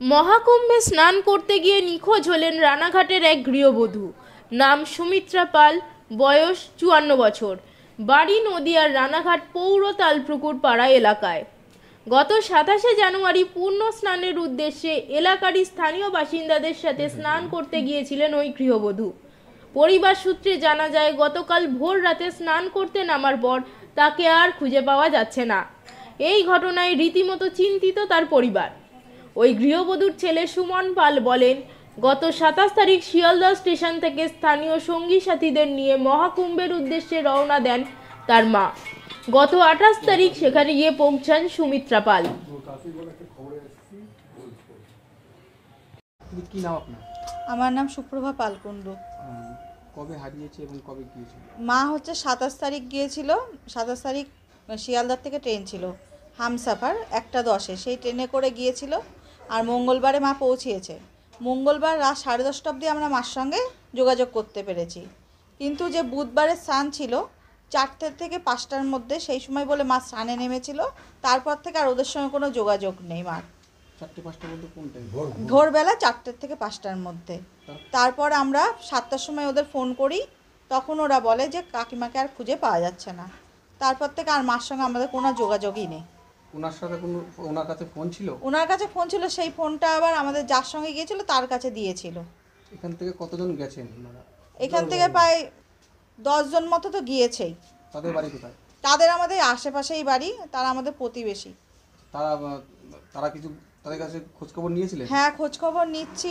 মহাকুম্ভে স্নান করতে গিয়ে নিখোঁজ হলেন রানাঘাটের এক গৃহবধূ। নাম সুমিত্রা পাল, বয়স 54 বছর, বাড়ি নদিয়ার রানাঘাট পৌর তালপুকুর পাড়া এলাকায়। গত 27শে জানুয়ারি পূর্ণ স্নানের উদ্দেশ্যে এলাকারই স্থানীয় বাসিন্দাদের সাথে স্নান করতে গিয়েছিলেন ওই গৃহবধূ। পরিবার সূত্রে জানা যায়, গতকাল ভোর রাতে স্নান করতে নামার পর তাকে আর খুঁজে পাওয়া যাচ্ছে না। এই ঘটনায় রীতিমতো চিন্তিত তার পরিবার। ওই গৃহবধূর ছেলে সুমন পাল বলেন, গত 27 তারিখ শিয়ালদহ স্টেশন থেকে স্থানীয় সঙ্গী সাথীদের নিয়ে মহাকুম্ভের উদ্দেশ্যে রওনা দেন তার মা। গত 28 তারিখ সেখানে গিয়ে পৌঁছান সুমিত্রা পাল। কি নাম আপনার? আমার নাম সুপ্রভা পালকুন্ডু। কবে হারিয়েছে এবং কবে গিয়েছিল? মা হচ্ছে 27 তারিখ গিয়েছিল। 27 তারিখ শিয়ালদহ থেকে ট্রেন ছিল হামসাফার 1:10-এ, সেই ট্রেনে করে গিয়েছিল। আর মঙ্গলবারে মা পৌঁছিয়েছে। মঙ্গলবার রাত 10:30 অবধি আমরা মার সঙ্গে যোগাযোগ করতে পেরেছি, কিন্তু যে বুধবারের স্নান ছিল 4টে থেকে 5টার মধ্যে, সেই সময় বলে মা স্নানে নেমেছিল। তারপর থেকে আর ওদের সঙ্গে কোনো যোগাযোগ নেই মার। 4-5টা বলতে কোন টাইম? ভোরবেলা 4টে থেকে 5টার মধ্যে। তারপর আমরা 7টার সময় ওদের ফোন করি, তখন ওরা বলে যে কাকিমাকে আর খুঁজে পাওয়া যাচ্ছে না। তারপর থেকে আর মার সঙ্গে আমাদের কোনো যোগাযোগই নেই। ওনার সাথে কোনো ওনার কাছে ফোন ছিল? ওনার কাছে ফোন ছিল, সেই ফোনটা আবার আমাদের যার সঙ্গে গিয়েছিল তার কাছে দিয়েছিল। এখান থেকে কতজন গেছেন ওনারা? এখান থেকে প্রায় 10 জন মতো তো গিয়েছেই। তাদের বাড়ি কোথায়? তাদের আমাদের আশেপাশেই বাড়ি, তারা আমাদের প্রতিবেশী। তারা কিছু তাদের কাছে খোঁজখবর নিয়েছিলেন? হ্যাঁ, খোঁজখবর নিচ্ছি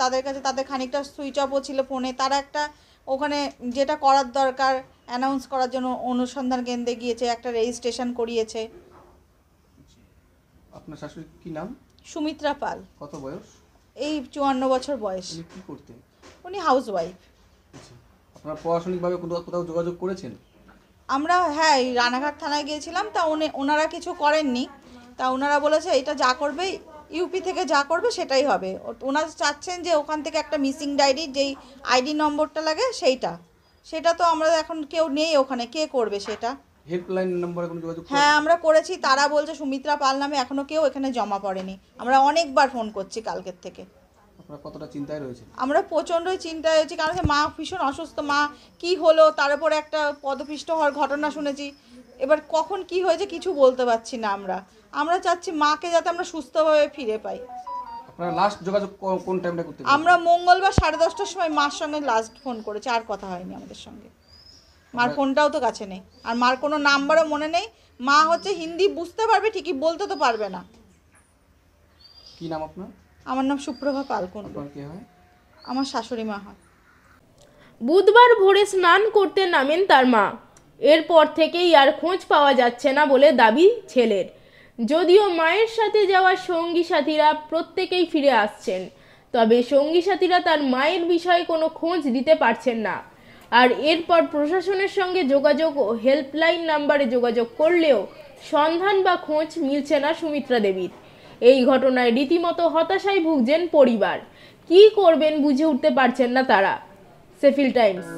তাদের কাছে। তাদের খানিকটা সুইচ অফও ছিল ফোনে। তারা একটা ওখানে যেটা করার দরকার অ্যানাউন্স করার জন্য অনুসন্ধান কেন্দ্রে গিয়েছে, একটা রেজিস্ট্রেশন করিয়েছে। আপনার শাশুড়ি কি নাম? সুমিত্রা পাল। কত বয়স? এই 54 বছর বয়স। উনি কি করতেন? উনি হাউস ওয়াইফ। আচ্ছা, আপনারা প্রশাসনিকভাবে কোথাও যোগাযোগ করেছেন? আমরা হ্যাঁ, এই রানাঘাট থানায় গিয়েছিলাম, তা ওনারা কিছু করেননি। তা ওনারা বলেছে এটা যা করবে ইউপি থেকে যা করবে সেটাই হবে। ওনারা চাচ্ছেন যে ওখান থেকে একটা মিসিং ডায়েরির যেই আইডি নম্বরটা লাগে সেটা তো আমরা এখন কেউ নেই ওখানে, কে করবে সেটা? হেল্পলাইন নম্বরে কোনো যোগাযোগ? হ্যাঁ, আমরা করেছি। তারা বলছে সুমিত্রা পাল নামে এখনো কেউ এখানে জমা পড়েনি। আমরা অনেকবার ফোন করছি কালকের থেকে। আপনারা কতটা চিন্তায় রয়েছেন? আমরা প্রচণ্ডই চিন্তায় হয়েছি, কারণ মা ভীষণ অসুস্থ। মা কি হলো, তার উপরে একটা পদপিষ্ট হওয়ার ঘটনা শুনেছি। এবার কখন কি হয়েছে কিছু বলতে পারছি না। আমরা চাচ্ছি মাকে যাতে আমরা সুস্থভাবে ফিরে পাই। আপনারা লাস্ট যোগাযোগ কোন টাইমটা করতে? আমরা মঙ্গলবার 10:30টার সময় মার সঙ্গে লাস্ট ফোন করেছি, আর কথা হয়নি আমাদের সঙ্গে। মার ফোনটাও তো কাছে নেই, আর মার কোনো নাম্বারও মনে নেই। মা হচ্ছে হিন্দি বুঝতে পারবে ঠিকই, বলতে তো পারবে না। কি নাম আপনার? আমার নাম সুপ্রভা পালকুন্ডু। আপনার কে হয়? আমার শাশুড়ি মা হয়। বুধবার ভোরে স্নান করতে নামেন তার মা। এরপর থেকেই আর খোঁজ পাওয়া যাচ্ছে না বলে দাবি ছেলের। যদিও মায়ের সাথে যাওয়া সঙ্গী সাথীরা প্রত্যেকেই ফিরে আসছেন, তবে সঙ্গী সাথীরা তার মায়ের বিষয়ে কোনো খোঁজ দিতে পারছেন না। আর এরপর প্রশাসনের সঙ্গে যোগাযোগ ও হেল্পলাইন নাম্বারে যোগাযোগ করলেও সন্ধান বা খোঁজ মিলছে না সুমিত্রা দেবীর। এই ঘটনায় রীতিমতো হতাশায় ভুগছেন পরিবার। কি করবেন বুঝে উঠতে পারছেন না তারা। Sheffield Times.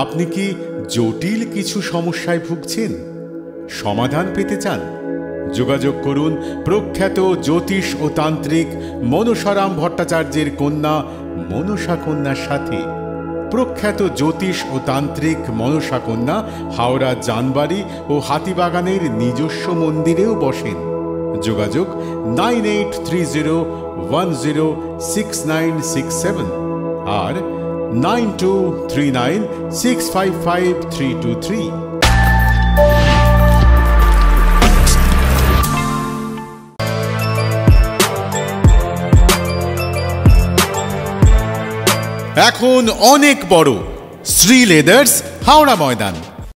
আপনি কি জটিল কিছু সমস্যায় ভুগছেন? সমাধান পেতে চান? যোগাযোগ করুন প্রখ্যাত জ্যোতিষ ও তান্ত্রিক মনসারাম ভট্টাচার্যের কন্যা মনসা কন্যার সাথে। প্রখ্যাত জ্যোতিষ ও তান্ত্রিক মনসা কন্যা হাওড়া জানবাড়ি ও হাতিবাগানের নিজস্ব মন্দিরেও বসেন। যোগাযোগ 9830106967 আর 9239655323। এখন অনেক বড় শ্রী লেদার্স হাওড়া ময়দান।